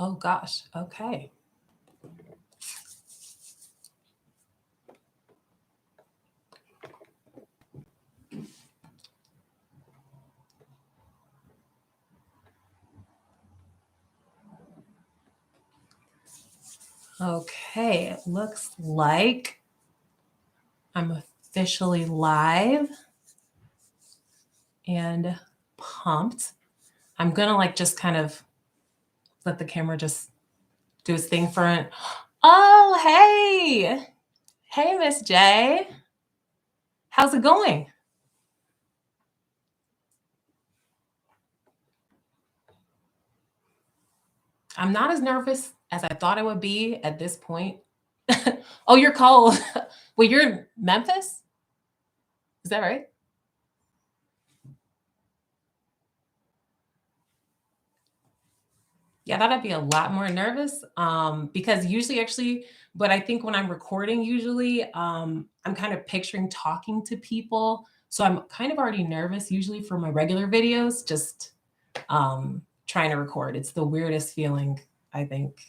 Oh gosh. Okay. Okay, it looks like I'm officially live and pumped. I'm gonna like just kind of let the camera just do its thing for it. Oh, hey. Hey, Miss J. How's it going? I'm not as nervous as I thought I would be at this point. Oh, you're cold. Well, you're in Memphis? Is that right? Yeah, I thought I'd be a lot more nervous because usually, actually, but I think when I'm recording, usually I'm kind of picturing talking to people. So I'm kind of already nervous usually for my regular videos, just trying to record. It's the weirdest feeling, I think,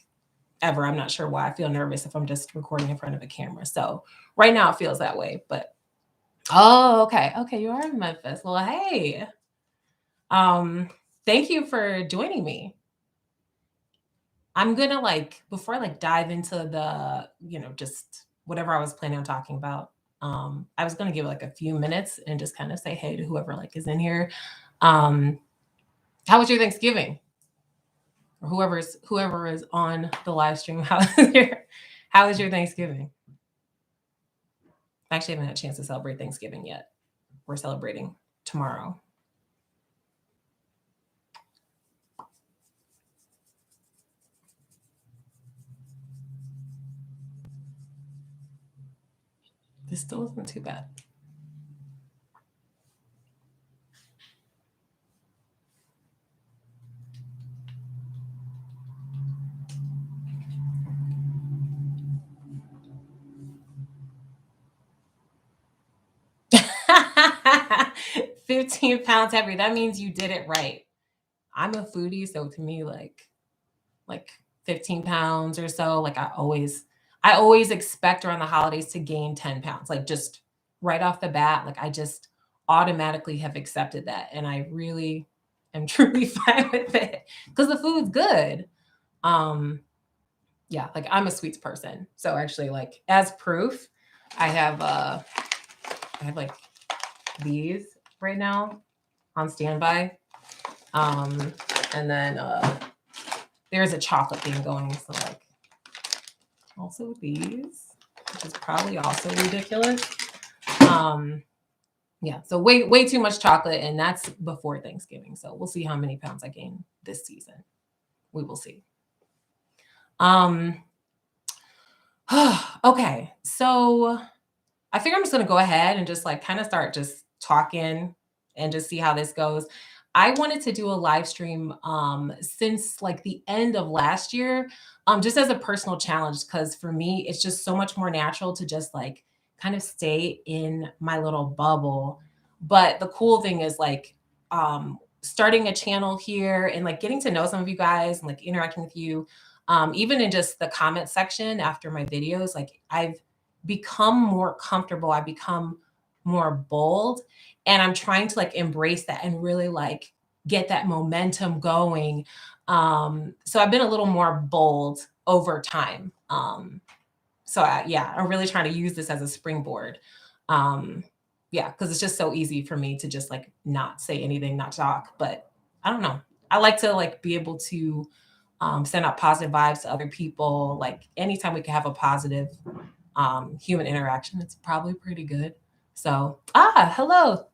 ever. I'm not sure why I feel nervous if I'm just recording in front of a camera. So right now it feels that way. But oh, okay. Okay, you are in Memphis. Well, hey. Um, thank you for joining me. I'm gonna like before I like dive into the, just whatever I was planning on talking about. I was gonna give like a few minutes and just kind of say hey to whoever like is in here. Um, how was your Thanksgiving? Or whoever is on the live stream, how was your Thanksgiving? I actually haven't had a chance to celebrate Thanksgiving yet. We're celebrating tomorrow. This still isn't too bad. 15 pounds heavy. That means you did it right. I'm a foodie, so to me, like 15 pounds or so, like I always expect around the holidays to gain 10 pounds, like just right off the bat. Like I just automatically have accepted that. And I really am truly fine with it because the food's good. Um, yeah, like I'm a sweets person. So actually, like as proof, I have I have like these right now on standby. Um, and then there's a chocolate thing going. So like also these, which is probably also ridiculous. Um, yeah, so way too much chocolate, and that's before Thanksgiving. So we'll see how many pounds I gain this season. We will see. Um, okay, so I figure I'm just gonna go ahead and just like kind of start just talking and just see how this goes. I wanted to do a live stream since like the end of last year, just as a personal challenge, because for me, it's just so much more natural to just like kind of stay in my little bubble. But the cool thing is like starting a channel here and like getting to know some of you guys and like interacting with you, even in just the comment section after my videos, like I've become more comfortable. I become more bold. And I'm trying to like embrace that and really like get that momentum going. So I've been a little more bold over time. I'm really trying to use this as a springboard. Um, yeah, because it's just so easy for me to just like not say anything, not talk. But I don't know. I like to like be able to send out positive vibes to other people. Like anytime we can have a positive human interaction, it's probably pretty good. So, hello,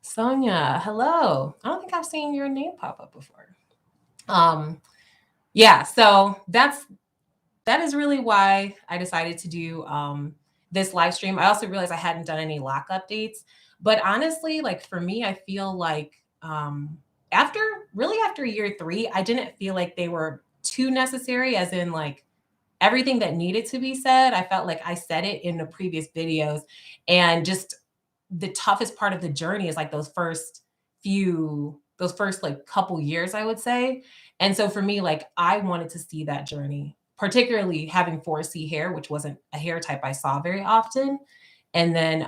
Sonia. Hello. I don't think I've seen your name pop up before. Um, yeah, so that is really why I decided to do this live stream. I also realized I hadn't done any lock updates, but honestly, like for me, I feel like after after year three, I didn't feel like they were too necessary, as in like everything that needed to be said. I felt like I said it in the previous videos, and just the toughest part of the journey is like those first like couple years, I would say. And so for me, like I wanted to see that journey, particularly having 4C hair, which wasn't a hair type I saw very often. And then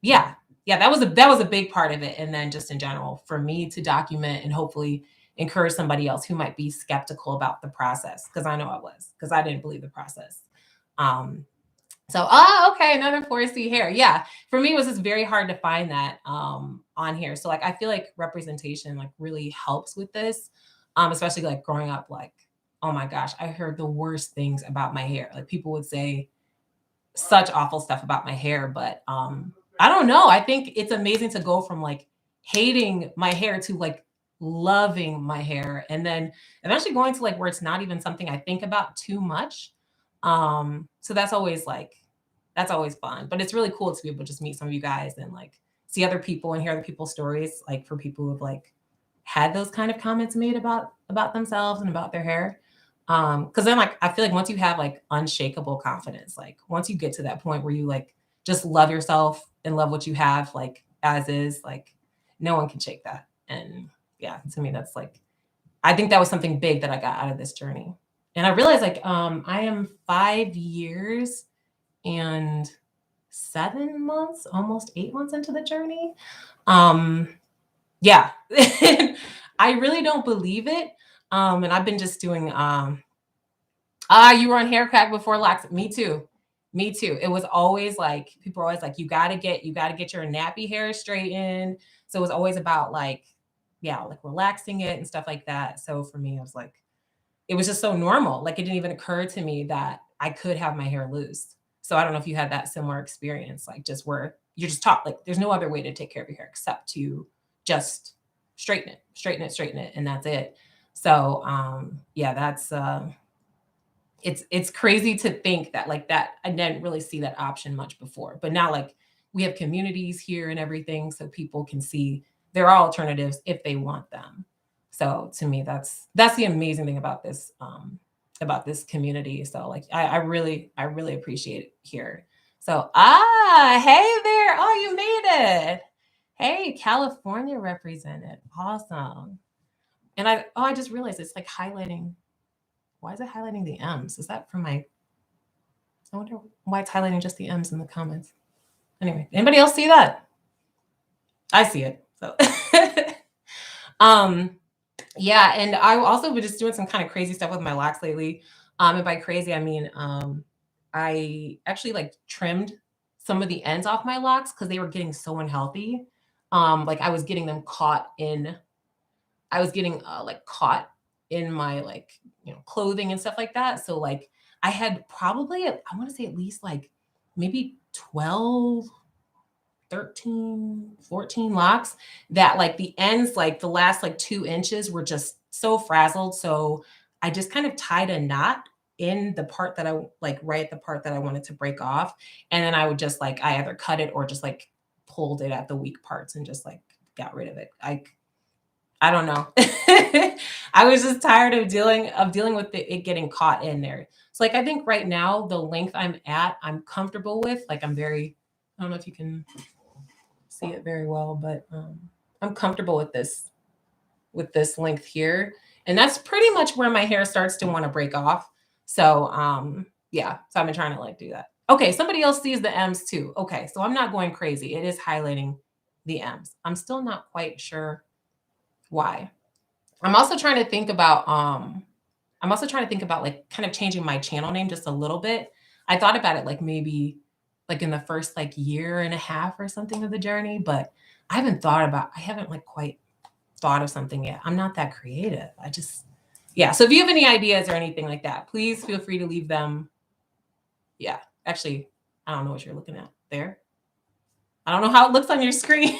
yeah, yeah, that was a big part of it. And then just in general, for me to document and hopefully encourage somebody else who might be skeptical about the process, because I know I was, because I didn't believe the process. So, okay, another 4C hair. Yeah, for me, it was just very hard to find that on here. So, like, I feel like representation like really helps with this, especially like growing up. Like, oh my gosh, I heard the worst things about my hair. Like, people would say such awful stuff about my hair, but I don't know. I think it's amazing to go from like hating my hair to like loving my hair, and then eventually going to like where it's not even something I think about too much. So that's always fun. But it's really cool to be able to just meet some of you guys and like see other people and hear other people's stories, like for people who've like had those kind of comments made about themselves and about their hair. Because then like I feel like once you have like unshakable confidence, like once you get to that point where you like just love yourself and love what you have, like as is, like no one can shake that. And yeah, to me, that's like I think that was something big that I got out of this journey. And I realized like I am 5 years and 7 months, almost 8 months into the journey. Um, yeah, I really don't believe it. And I've been just doing you were on hair crack before locks. Me too. Me too. It was always like people are always like, you gotta get your nappy hair straightened. So it was always about like, yeah, like relaxing it and stuff like that. So for me, I was like, it was just so normal. Like it didn't even occur to me that I could have my hair loose. So I don't know if you had that similar experience, like just where you're just taught like there's no other way to take care of your hair except to just straighten it, and that's it. So yeah, that's it's crazy to think that like that I didn't really see that option much before. But now like we have communities here and everything so people can see there are alternatives if they want them. So to me, that's the amazing thing about this community. So like I really appreciate it here. So hey there. Oh, you made it. Hey, California represented. Awesome. And I just realized it's like highlighting. Why is it highlighting the M's? Is that from my I wonder why it's highlighting just the M's in the comments. Anyway, anybody else see that? I see it. So yeah, and I also been just doing some kind of crazy stuff with my locks lately. And by crazy, I mean I actually like trimmed some of the ends off my locks because they were getting so unhealthy. Like I was getting them caught in, I was getting like caught in my like clothing and stuff like that. So like I had probably I want to say at least like maybe 12 13, 14 locks that like the ends, like the last like 2 inches were just so frazzled. So I just kind of tied a knot in the part that I like right at the part that I wanted to break off. And then I would just like I either cut it or just like pulled it at the weak parts and just like got rid of it. I don't know. I was just tired of dealing with it getting caught in there. So like I think right now the length I'm at, I'm comfortable with. Like I don't know if you can see it very well, but I'm comfortable with this length here. And that's pretty much where my hair starts to want to break off. So yeah, so I've been trying to like do that. Okay, somebody else sees the M's too. Okay, so I'm not going crazy. It is highlighting the M's. I'm still not quite sure why. I'm also trying to think about like kind of changing my channel name just a little bit. I thought about it like maybe like in the first like year and a half or something of the journey, but I haven't like quite thought of something yet. I'm not that creative. Yeah. So if you have any ideas or anything like that, please feel free to leave them. Yeah. Actually, I don't know what you're looking at there. I don't know how it looks on your screen.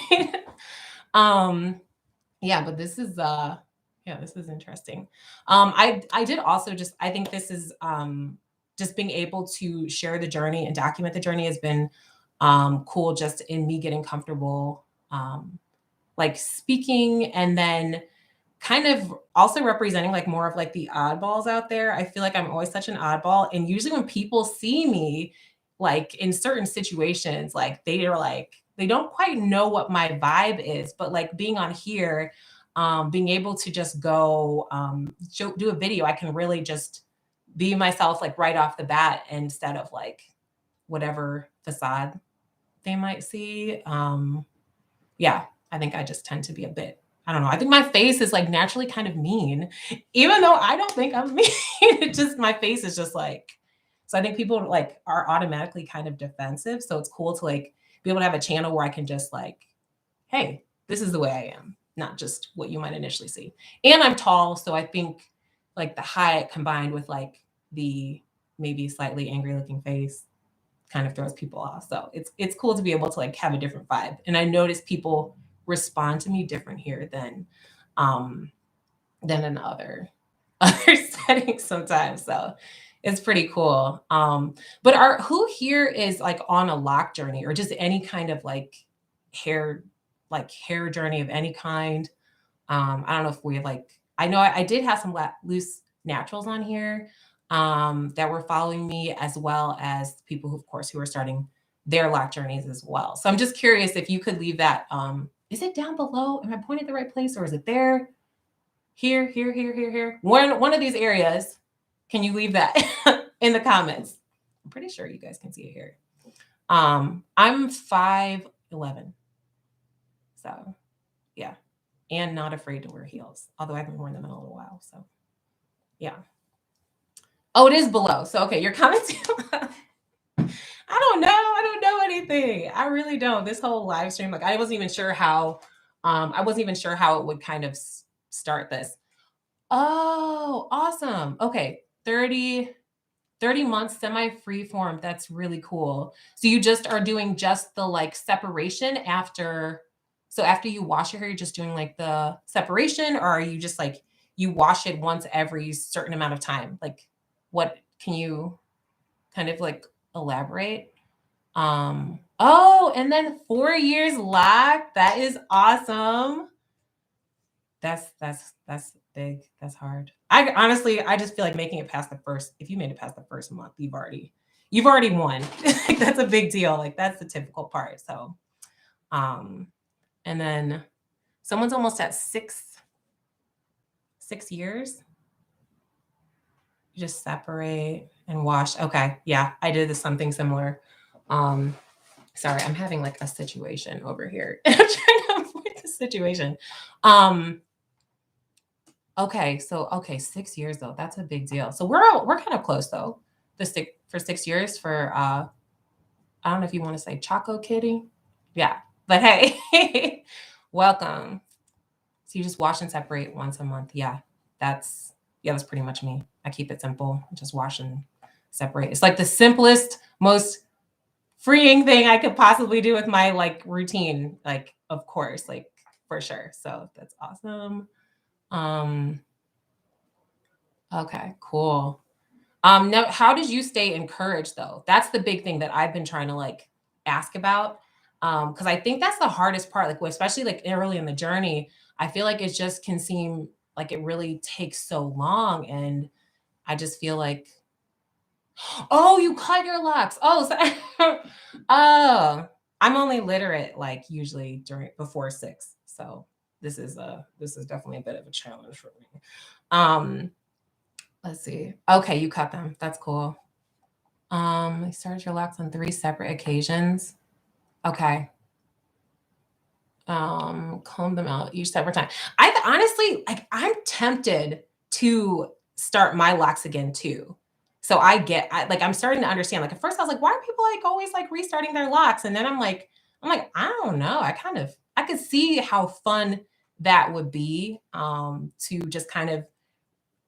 Yeah, but this is this is interesting. I did also just I think this is just being able to share the journey and document the journey has been cool just in me getting comfortable like speaking and then kind of also representing like more of like the oddballs out there. I feel like I'm always such an oddball. And usually when people see me like in certain situations, like they are like, they don't quite know what my vibe is, but like being on here, being able to just go do a video, I can really just be myself like right off the bat instead of like whatever facade they might see. Yeah, I think I just tend to be a bit, I don't know. I think my face is like naturally kind of mean, even though I don't think I'm mean. It just, my face is just like, so I think people like are automatically kind of defensive. So it's cool to like be able to have a channel where I can just like, hey, this is the way I am, not just what you might initially see. And I'm tall, so I think like the height combined with like the maybe slightly angry looking face kind of throws people off. So it's cool to be able to like have a different vibe. And I notice people respond to me different here than in other other settings sometimes. So it's pretty cool. But are who here is like on a lock journey or just any kind of hair hair journey of any kind? I don't know if we like, I know I did have some loose naturals on here that were following me, as well as people who, of course, who are starting their lock journeys as well. So I'm just curious if you could leave that. Is it down below? Am I pointing the right place, or is it there? Here, here, here, here, here. One of these areas. Can you leave that in the comments? I'm pretty sure you guys can see it here. I'm 5'11". So yeah. And not afraid to wear heels, although I haven't worn them in a little while. So yeah. Oh, it is below. So okay, your comments. I don't know. I don't know anything. I really don't. This whole live stream, like I wasn't even sure how it would kind of start this. Oh, awesome. Okay. 30 months semi-free form. That's really cool. So you just are doing just the like separation after. So after you wash your hair, you're just doing like the separation, or are you just like you wash it once every certain amount of time? Like what can you kind of like elaborate? Oh, and then 4 years lock. That is awesome. That's big. That's hard. I honestly, I just feel like making it past the first, if you made it past the first month, you've already won. That's a big deal. Like that's the typical part. So, and then someone's almost at 6 years. You just separate and wash. Okay. Yeah, I did something similar. Sorry, I'm having like a situation over here. I'm trying to avoid the situation. Okay, so 6 years though. That's a big deal. So we're kind of close though. For 6 years for I don't know if you want to say Choco Kitty. Yeah. But hey, welcome. So you just wash and separate once a month. Yeah. That's pretty much me. I keep it simple. Just wash and separate. It's like the simplest, most freeing thing I could possibly do with my like routine. Like, of course, like for sure. So that's awesome. Okay, cool. Now how did you stay encouraged though? That's the big thing that I've been trying to like ask about. Because I think that's the hardest part, like especially like early in the journey. I feel like it just can seem like it really takes so long. And I just feel like, oh, you cut your locks. Oh, so, oh, I'm only literate like usually before 6. So this is definitely a bit of a challenge for me. Let's see. Okay, you cut them. That's cool. You started your locks on 3 separate occasions. Okay. Comb them out each separate time. I honestly like I'm tempted to start my locks again too. So I'm starting to understand. Like at first I was like, why are people like always like restarting their locks? And then I'm like, I don't know. I could see how fun that would be to just kind of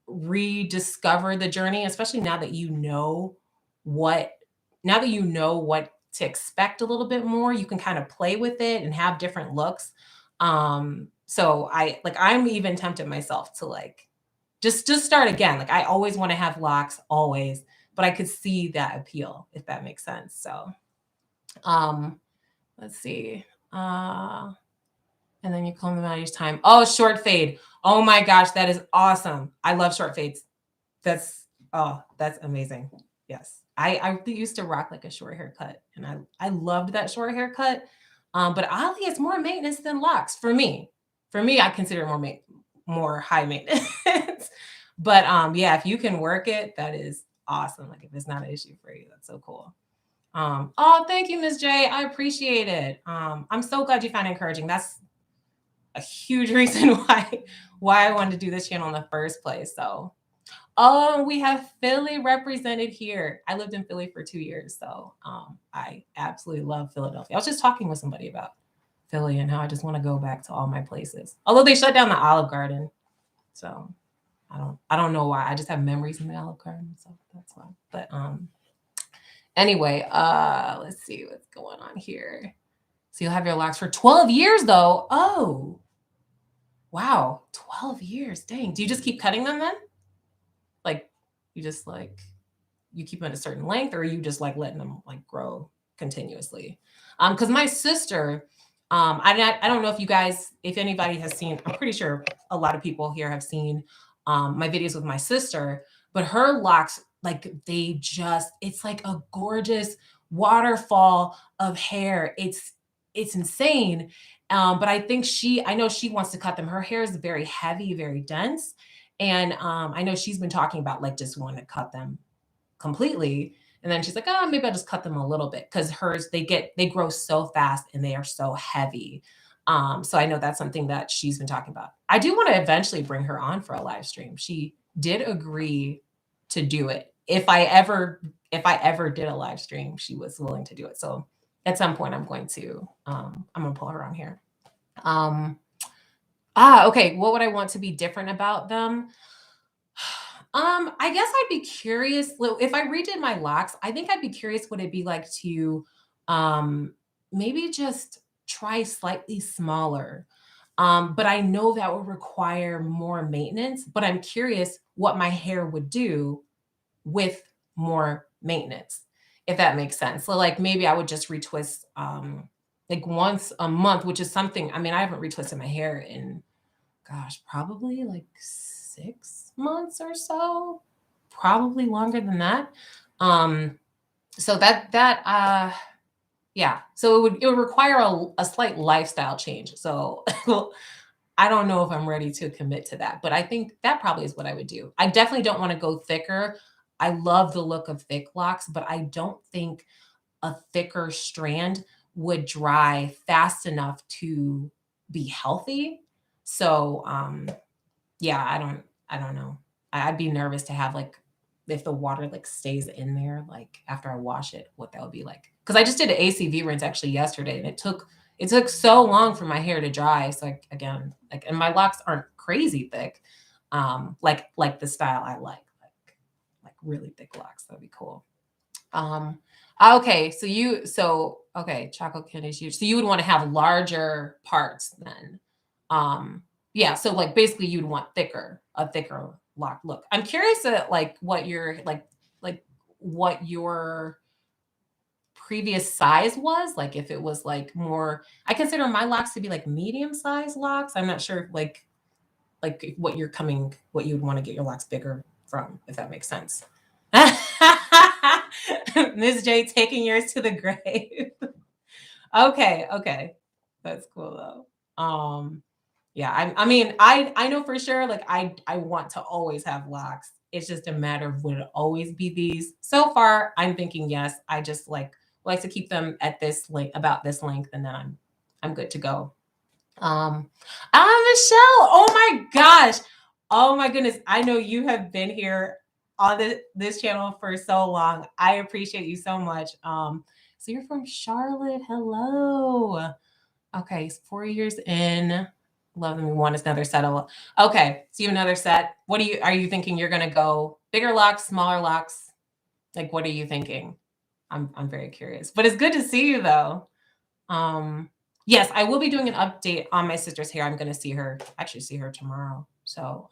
rediscover the journey, especially now that you know what to expect a little bit more. You can kind of play with it and have different looks. So I'm even tempted myself to like just start again. Like I always want to have locks, always, but I could see that appeal, if that makes sense. So let's see. And then you comb them out each time. Oh, short fade. Oh my gosh, that is awesome. I love short fades. That's amazing. Yes. I used to rock like a short haircut, and I loved that short haircut. But oddly, it's more maintenance than locks for me. For me, I consider it more high maintenance. But yeah, if you can work it, that is awesome. Like if it's not an issue for you, that's so cool. Oh, thank you, Miss J. I appreciate it. I'm so glad you found it encouraging. That's a huge reason why I wanted to do this channel in the first place. So, oh, we have Philly represented here. I lived in Philly for 2 years, so I absolutely love Philadelphia. I was just talking with somebody about Philly and how I just want to go back to all my places. Although they shut down the Olive Garden, so I don't know why. I just have memories in the Olive Garden, so that's why. But anyway, let's see what's going on here. So you'll have your locks for 12 years though. Oh, wow, 12 years. Dang. Do you just keep cutting them then? Like you just like you keep them at a certain length, or are you just like letting them like grow continuously? Because my sister, I don't know if you guys, if anybody has seen, I'm pretty sure a lot of people here have seen my videos with my sister, but her locks, like it's like a gorgeous waterfall of hair. It's insane. But I know she wants to cut them. Her hair is very heavy, very dense. And I know she's been talking about like just wanting to cut them completely. And then she's like, oh, maybe I'll just cut them a little bit because hers, they grow so fast and they are so heavy. So I know that's something that she's been talking about. I do want to eventually bring her on for a live stream. She did agree to do it. If I ever did a live stream, she was willing to do it. So at some point I'm going to pull her on here. Okay. What would I want to be different about them? I guess I'd be curious if I redid my locks. I think I'd be curious what it'd be like to maybe just try slightly smaller. But I know that would require more maintenance, but I'm curious what my hair would do with more maintenance, if that makes sense. So like maybe I would just retwist like once a month, which is something, I mean, I haven't retwisted my hair in gosh, probably like 6 months or so, probably longer than that. So yeah, so it would require a slight lifestyle change. So I don't know if I'm ready to commit to that, but I think that probably is what I would do. I definitely don't want to go thicker. I love the look of thick locks, but I don't think a thicker strand would dry fast enough to be healthy. So yeah, I don't know. I'd be nervous to have like if the water like stays in there like after I wash it, what that would be like. Because I just did an ACV rinse actually yesterday, and it took so long for my hair to dry. So again, like, and my locks aren't crazy thick, like the style I like really thick locks. That'd be cool. Okay, okay, chocolate candy is huge. So you would want to have larger parts then. Yeah, so like basically you'd want a thicker lock look. I'm curious at like what your previous size was, like if it was like more, I consider my locks to be like medium size locks. I'm not sure like what you would want to get your locks bigger from, if that makes sense. Ms. J taking yours to the grave. Okay. That's cool though. Yeah, I mean, I know for sure, like I want to always have locks. It's just a matter of would it always be these. So far, I'm thinking yes. I just like to keep them at this length, about this length, and then I'm good to go. Michelle, oh my gosh. Oh my goodness. I know you have been here on this channel for so long. I appreciate you so much. So you're from Charlotte. Hello. Okay, 4 years in. Love them. We want another set of. Okay, so you have another set. What are you thinking? You're gonna go bigger locks, smaller locks? Like, what are you thinking? I'm very curious. But it's good to see you though. Yes, I will be doing an update on my sister's hair. I'm gonna see her tomorrow. So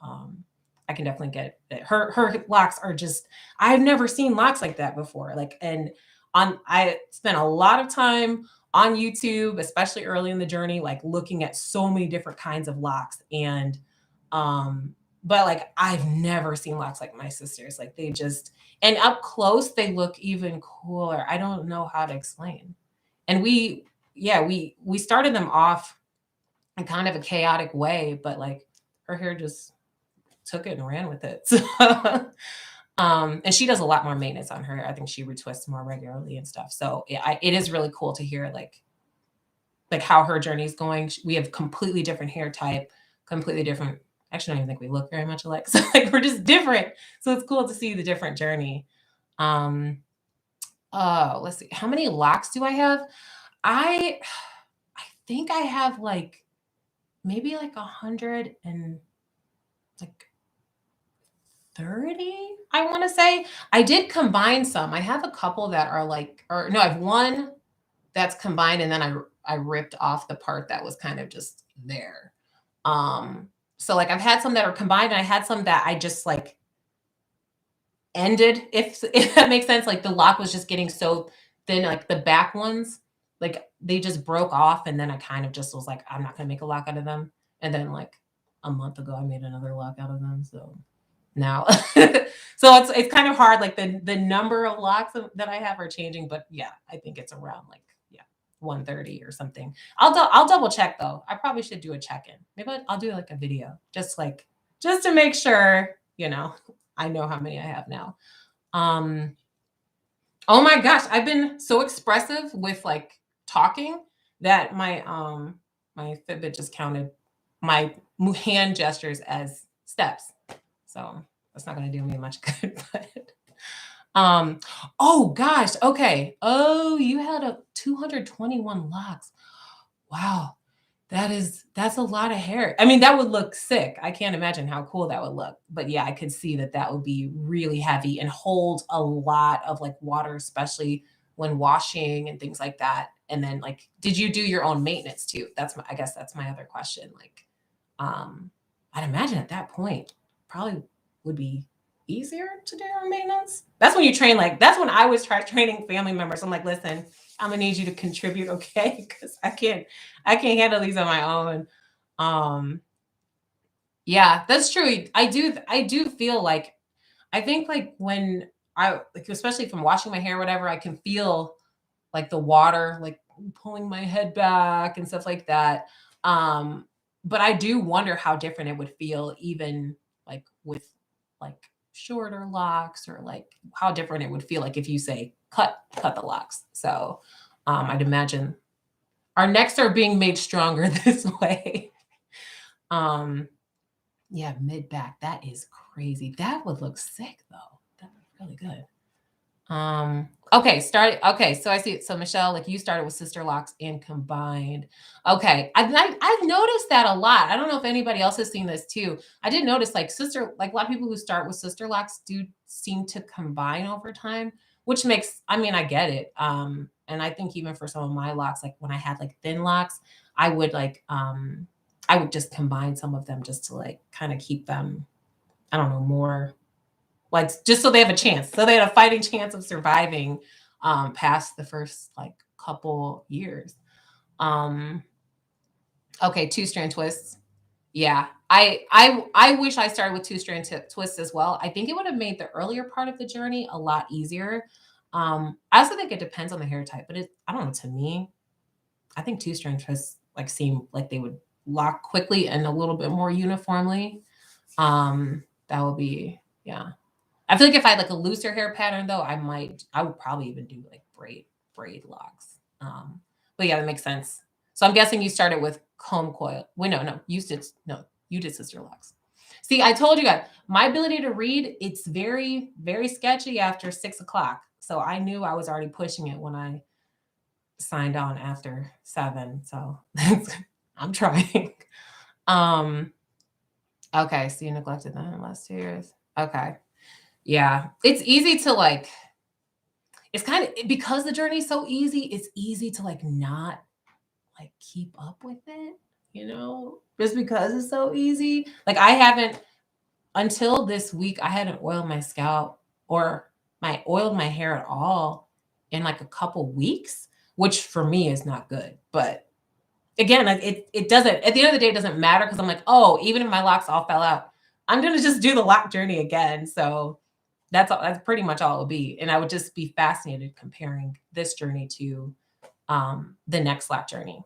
I can definitely get it. Her locks are just, I've never seen locks like that before. Like, and I spent a lot of time on YouTube, especially early in the journey, like looking at so many different kinds of locks. And but like I've never seen locks like my sister's. Like they just, and up close they look even cooler. I don't know how to explain. And yeah, we started them off in kind of a chaotic way, but like her hair just took it and ran with it. So, and she does a lot more maintenance on her. I think she retwists more regularly and stuff. So it is really cool to hear like how her journey is going. We have completely different hair type, completely different. Actually, I don't even think we look very much alike. So like we're just different. So it's cool to see the different journey. Let's see. How many locks do I have? I I think I have like maybe like 100 and like 30, I want to say. I did combine some. I have a couple that are like, or no, I have one that's combined, and then I ripped off the part that was kind of just there. So like I've had some that are combined, and I had some that I just like ended, if that makes sense. Like the lock was just getting so thin, like the back ones, like they just broke off, and then I kind of just was like, I'm not gonna make a lock out of them. And then like a month ago, I made another lock out of them. So now, so it's kind of hard. Like the number of locks that I have are changing, but yeah, I think it's around like, yeah, 130 or something. I'll double check though. I probably should do a check in. Maybe I'll do like a video, just to make sure, I know how many I have now. Oh my gosh, I've been so expressive with like talking that my Fitbit just counted my hand gestures as steps. So that's not going to do me much good. But um, oh gosh, okay. Oh, you had a 221 locks. Wow. That's a lot of hair. I mean, that would look sick. I can't imagine how cool that would look. But yeah, I could see that that would be really heavy and hold a lot of like water, especially when washing and things like that. And then like, did you do your own maintenance too? I guess that's my other question. Like, I'd imagine at that point probably would be easier to do your own maintenance. That's when you train, like that's when I was training family members. I'm like, listen, I'm gonna need you to contribute, okay? Because I can't handle these on my own. Um, yeah, that's true. I do feel like I think like when I like especially from washing my hair, whatever, I can feel like the water like pulling my head back and stuff like that. Um, but I do wonder how different it would feel even like with like shorter locks or like how different it would feel like if you say cut the locks. So I'd imagine our necks are being made stronger this way. Um, yeah, mid back. That is crazy. That would look sick though. That would be really good. Okay, so I see. So Michelle, like you started with sister locks and combined. Okay. I've noticed that a lot. I don't know if anybody else has seen this too. I did notice like a lot of people who start with sister locks do seem to combine over time, which makes, I mean, I get it. And I think even for some of my locks, like when I had like thin locks, I would I would just combine some of them just to like kind of keep them, I don't know, more like just so they have a chance, so they had a fighting chance of surviving past the first like couple years. um okay, two strand twists. Yeah, I wish I started with two strand twists as well. I think it would have made the earlier part of the journey a lot easier. I also think it depends on the hair type, but I don't know, to me I think two strand twists like seem like they would lock quickly and a little bit more uniformly. That would be, yeah. I feel like if I had like a looser hair pattern though, I would probably even do like braid locks. But yeah, that makes sense. So I'm guessing you started with comb coil. Wait, no, you did sister locks. See, I told you guys, my ability to read, it's very, very sketchy after 6 o'clock. So I knew I was already pushing it when I signed on after 7. So I'm trying. Um, okay, so you neglected them in the last 2 years. Okay. Yeah, it's easy to like, it's kind of because the journey is so easy, it's easy to like not like keep up with it, just because it's so easy. Like I haven't until this week, I hadn't oiled my scalp or my oiled my hair at all in like a couple weeks, which for me is not good. But again, like it doesn't, at the end of the day, it doesn't matter because I'm like, oh, even if my locks all fell out, I'm gonna just do the lock journey again. So that's pretty much all it would be. And I would just be fascinated comparing this journey to the next lap journey.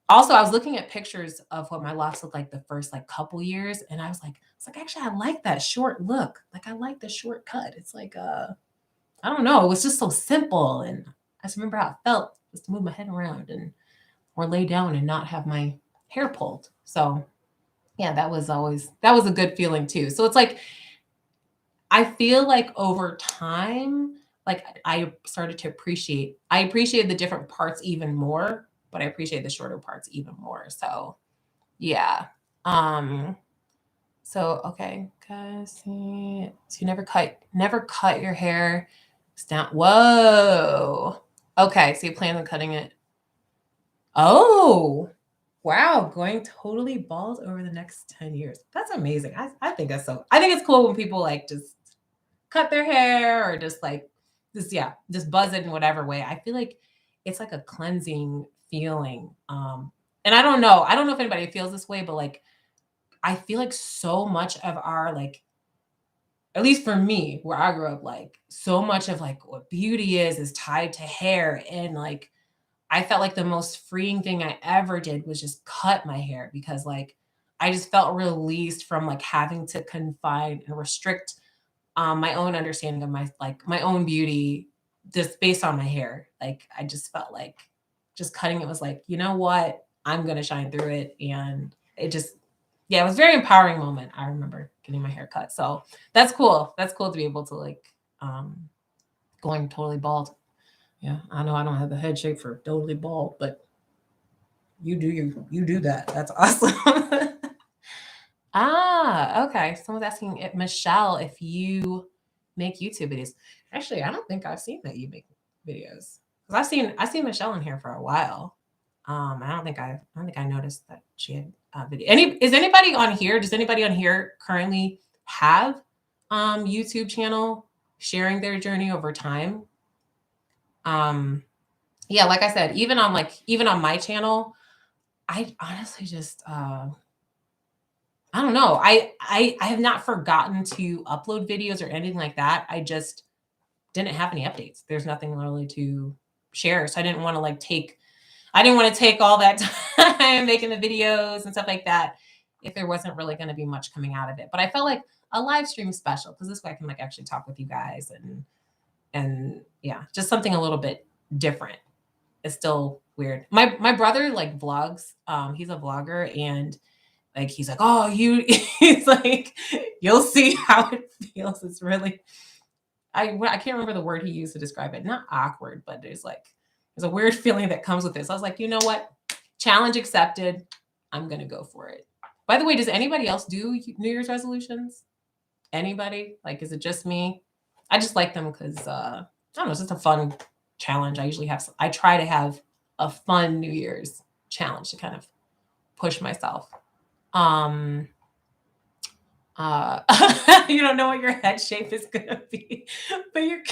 Also, I was looking at pictures of what my locks looked like the first like couple years, and I was like, actually, I like that short look. Like, I like the short cut. It's like, I don't know, it was just so simple, and I just remember how it felt just to move my head around and or lay down and not have my hair pulled. So yeah, that was a good feeling too. So it's like I feel like over time, like I started to appreciate the different parts even more, but I appreciate the shorter parts even more. So yeah. Um, so okay, guys, see, so you never cut your hair. It's down. Whoa. Okay, so you plan on cutting it. Oh, wow, going totally bald over the next 10 years. That's amazing. I think I think it's cool when people like just cut their hair or just like just buzz it in whatever way. I feel like it's like a cleansing feeling. And I don't know if anybody feels this way, but like I feel like so much of our like at least for me, where I grew up, like so much of like what beauty is tied to hair. And like I felt like the most freeing thing I ever did was just cut my hair because like I just felt released from like having to confine and restrict my own understanding of my own beauty just based on my hair. Like I just felt like just cutting it was like, you know what? I'm gonna shine through it. And it just yeah, it was a very empowering moment. I remember getting my hair cut. So that's cool. That's cool to be able to like going totally bald. Yeah, I know I don't have the head shape for totally bald, but you do that. That's awesome. Okay. Someone's asking Michelle if you make YouTube videos. Actually, I don't think I've seen that you make videos. Because I've seen Michelle in here for a while. I don't think I noticed that she had a video. Is anybody on here? Does anybody on here currently have YouTube channel sharing their journey over time? Yeah, like I said, even on my channel, I honestly just I don't know. I have not forgotten to upload videos or anything like that. I just didn't have any updates. There's nothing really to share. So I didn't want to take all that time making the videos and stuff like that if there wasn't really going to be much coming out of it. But I felt like a live stream special because this way I can like actually talk with you guys and yeah, just something a little bit different. It's still weird. My brother like vlogs. He's a vlogger and like he's like, oh, he's like, you'll see how it feels. It's really I can't remember the word he used to describe it. Not awkward, but there's a weird feeling that comes with this. I was like, you know what? Challenge accepted. I'm gonna go for it. By the way, does anybody else do New Year's resolutions? Anybody? Like, is it just me? I just like them because I don't know, it's just a fun challenge. I try to have a fun New Year's challenge to kind of push myself. Uh, you don't know what your head shape is gonna be, but you're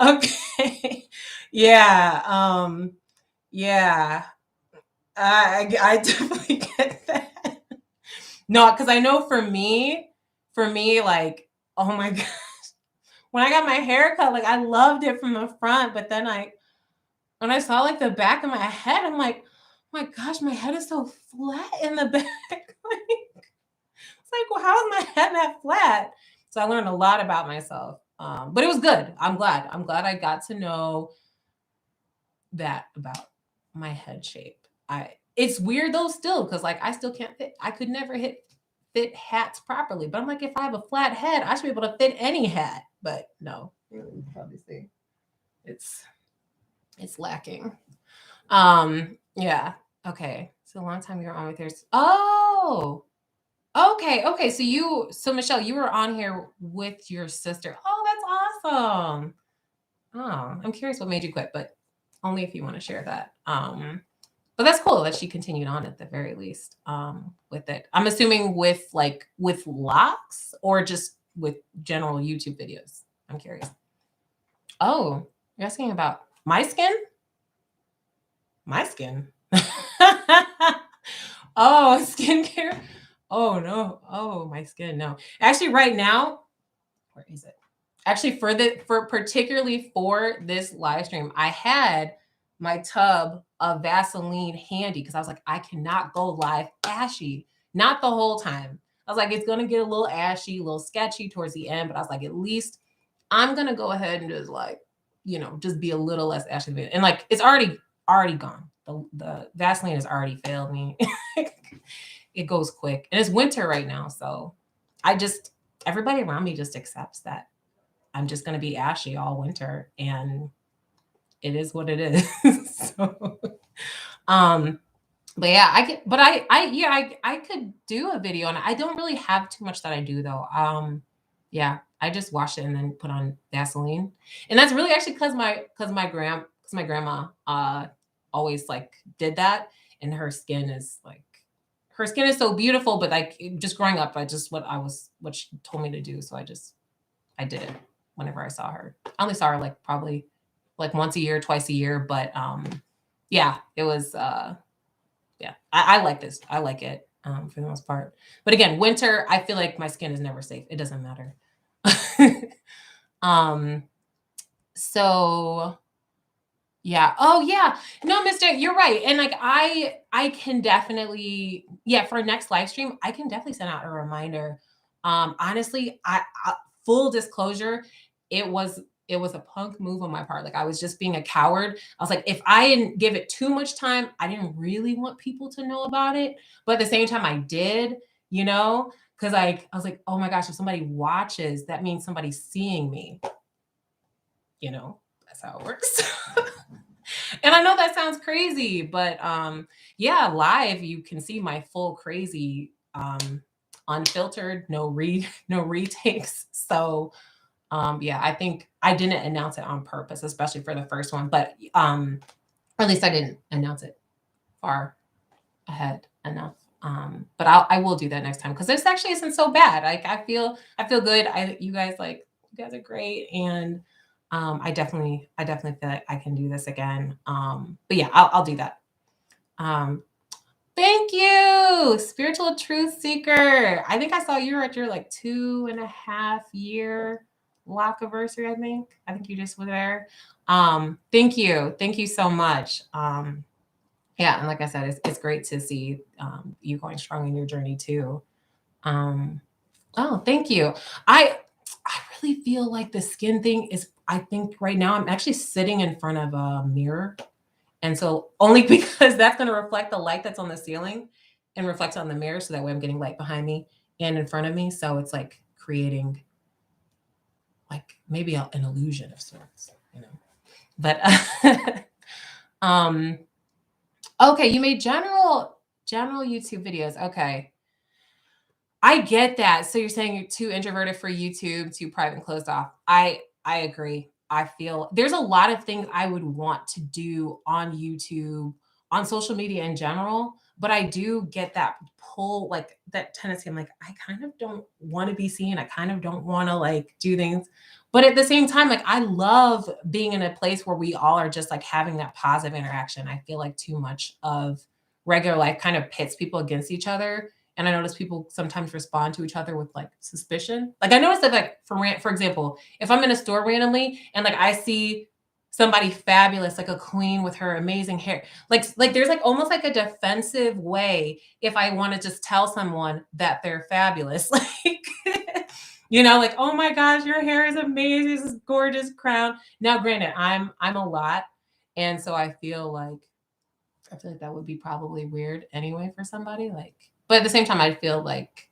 okay. Yeah. Yeah. I definitely get that. No, because I know for me, like, oh my gosh, when I got my hair cut, like I loved it from the front, but then when I saw like the back of my head, I'm like, oh my gosh, my head is so flat in the back. It's like, well, how is my head that flat? So I learned a lot about myself. But it was good. I'm glad. I'm glad I got to know that about my head shape. It's weird though still because like I still can't fit. I could never fit hats properly. But I'm like, if I have a flat head, I should be able to fit any hat. But no, you probably see it's lacking. Yeah. Okay. So a long time you were on with yours. Oh, okay. Okay. So Michelle, you were on here with your sister. Oh, that's awesome. Oh, I'm curious what made you quit, but only if you want to share that. But that's cool that she continued on at the very least with it. I'm assuming with locks or just with general YouTube videos. I'm curious. Oh, you're asking about my skin? My skin. Oh, skincare. Oh no. Oh, my skin. No. Actually, right now, where is it? Actually, for particularly for this live stream, I had my tub of Vaseline handy because I was like, I cannot go live ashy. Not the whole time. I was like, it's gonna get a little ashy, a little sketchy towards the end, but I was like, at least I'm gonna go ahead and just like, just be a little less ashy. And like it's already gone. The Vaseline has already failed me. It goes quick. And it's winter right now, so I just everybody around me just accepts that I'm just going to be ashy all winter and it is what it is. So, um, but yeah, I could do a video and I don't really have too much that I do though. Yeah, I just wash it and then put on Vaseline. And that's really actually cause my grandma, always like did that and her skin is so beautiful, but like just growing up, what she told me to do. So I did it whenever I saw her. I only saw her like probably like once a year, twice a year, but yeah, it was yeah. I like this. I like it for the most part. But again, winter, I feel like my skin is never safe. It doesn't matter. um so yeah. Oh yeah. No, Mister, you're right. And like I can definitely yeah, for next live stream, I can definitely send out a reminder. Honestly, I full disclosure, it was a punk move on my part. Like I was just being a coward. I was like, if I didn't give it too much time, I didn't really want people to know about it. But at the same time, I did, because like I was like, oh my gosh, if somebody watches, that means somebody's seeing me. That's how it works. And I know that sounds crazy, but yeah, live you can see my full crazy unfiltered, no retakes. So yeah, I think I didn't announce it on purpose, especially for the first one, but or at least I didn't announce it far ahead enough. But I will do that next time because this actually isn't so bad. Like I feel good. You guys are great, and I definitely feel like I can do this again. But yeah, I'll do that. Um, Thank you, spiritual truth seeker. I think I saw you were at your like 2.5 year lock anniversary. I think you just were there. Thank you so much. Yeah, and like I said, it's great to see you going strong in your journey too. Um, oh, thank you. I really feel like the skin thing is. I think right now I'm actually sitting in front of a mirror, and so only because that's going to reflect the light that's on the ceiling and reflect on the mirror, so that way I'm getting light behind me and in front of me. So it's like creating like maybe an illusion of sorts. But um okay, you made general YouTube videos. Okay. I get that. So you're saying you're too introverted for YouTube, too private and closed off. I agree. I feel there's a lot of things I would want to do on YouTube, on social media in general, but I do get that pull, like that tendency. I'm like, I kind of don't want to be seen. I kind of don't want to like do things. But at the same time, like I love being in a place where we all are just like having that positive interaction. I feel like too much of regular life kind of pits people against each other, and I notice people sometimes respond to each other with like suspicion. Like I noticed that like for example, if I'm in a store randomly and like I see somebody fabulous, like a queen with her amazing hair, like there's like almost like a defensive way if I want to just tell someone that they're fabulous. Like like, oh my gosh, your hair is amazing, this gorgeous crown. Now, granted, I'm a lot. And so I feel like that would be probably weird anyway for somebody. Like, but at the same time, I feel like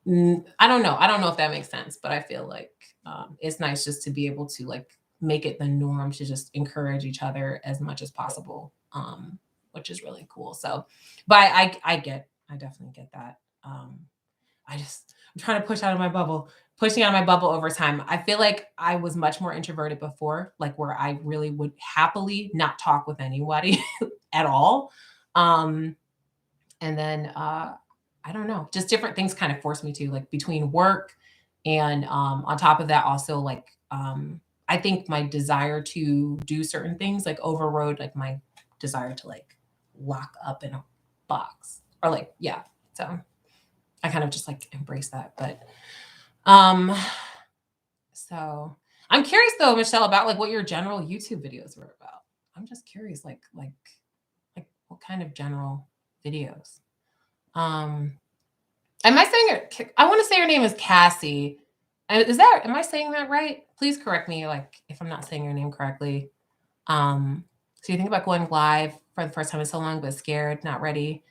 I don't know. I don't know if that makes sense, but I feel like it's nice just to be able to like make it the norm to just encourage each other as much as possible, which is really cool. So, but I definitely get that. I'm trying to pushing out of my bubble over time. I feel like I was much more introverted before, like where I really would happily not talk with anybody at all. Um, and then I don't know, just different things kind of forced me to like between work and on top of that, also like I think my desire to do certain things like overrode like my desire to like lock up in a box or like yeah. So I kind of just like embrace that. But um So I'm curious though, Michelle, about like what your general YouTube videos were about. I'm just curious, like what kind of general videos? Um, am I saying it? I want to say your name is Cassie. Is that, am I saying that right? Please correct me, like if I'm not saying your name correctly. So you think about going live for the first time in so long, but scared, not ready,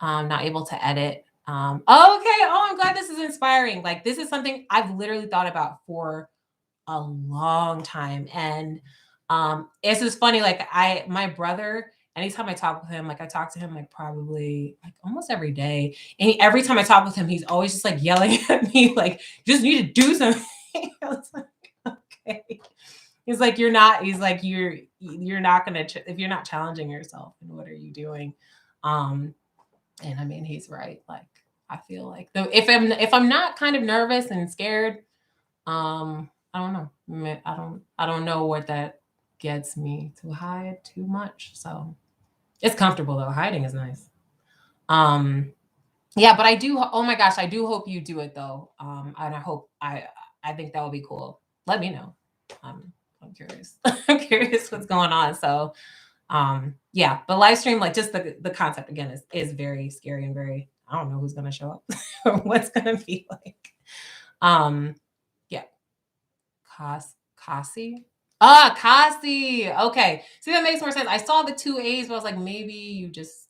not able to edit. Oh, okay. Oh, I'm glad this is inspiring. Like this is something I've literally thought about for a long time. And it's just funny, like my brother, anytime I talk with him, like I talk to him like probably like almost every day. And every time I talk with him, he's always just like yelling at me, like, you just need to do something. I was like, okay. He's like, you're not, he's like, you're not gonna if you're not challenging yourself, and what are you doing? Um, and I mean, he's right. Like, I feel like though if I'm not kind of nervous and scared, I don't know. I don't know what that gets me to hide too much. So it's comfortable though. Hiding is nice. Yeah, but I do. Oh my gosh, I do hope you do it though. And I think that would be cool. Let me know. I'm curious. I'm curious what's going on. So yeah, but live stream, like just the concept again is very scary and very, I don't know who's gonna show up or what's gonna be like. Yeah. Kasi. Ah, Kasi. Okay. See, that makes more sense. I saw the two A's, but I was like, maybe you just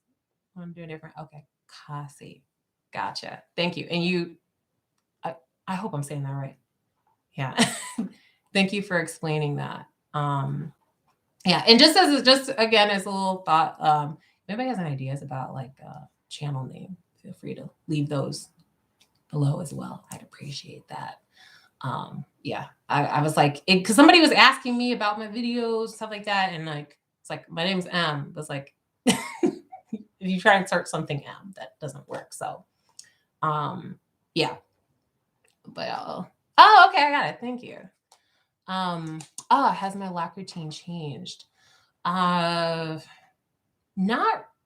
want to do a different. Okay. Kasi. Gotcha. Thank you. And I hope I'm saying that right. Yeah. Thank you for explaining that. Yeah. And just again, as a little thought, if anybody has any ideas about like channel name, feel free to leave those below as well. I'd appreciate that. Yeah, I was like, because somebody was asking me about my videos, stuff like that, and like it's like my name's M. It was like if you try and search something M, that doesn't work. So yeah. But oh, okay, I got it. Thank you. Has my lock routine changed? Not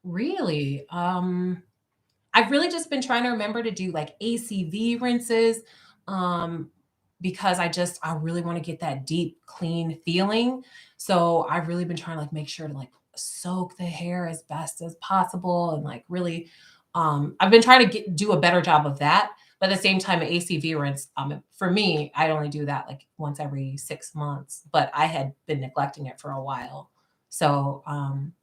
really. I've really just been trying to remember to do like ACV rinses. Because I really want to get that deep, clean feeling. So I've really been trying to like make sure to like soak the hair as best as possible and like really I've been trying to do a better job of that. But at the same time, an ACV rinse, for me, I'd only do that like once every 6 months, but I had been neglecting it for a while. So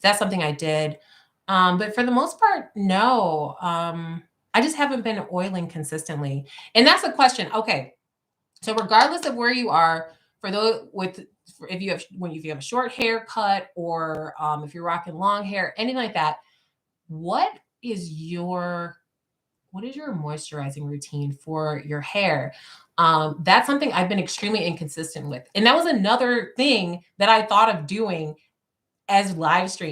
that's something I did. But for the most part, no. I just haven't been oiling consistently. And that's a question. Okay, so regardless of where you are, for those with if you have a short haircut or if you're rocking long hair, anything like that, what is your moisturizing routine for your hair? That's something I've been extremely inconsistent with, and that was another thing that I thought of doing as live stream.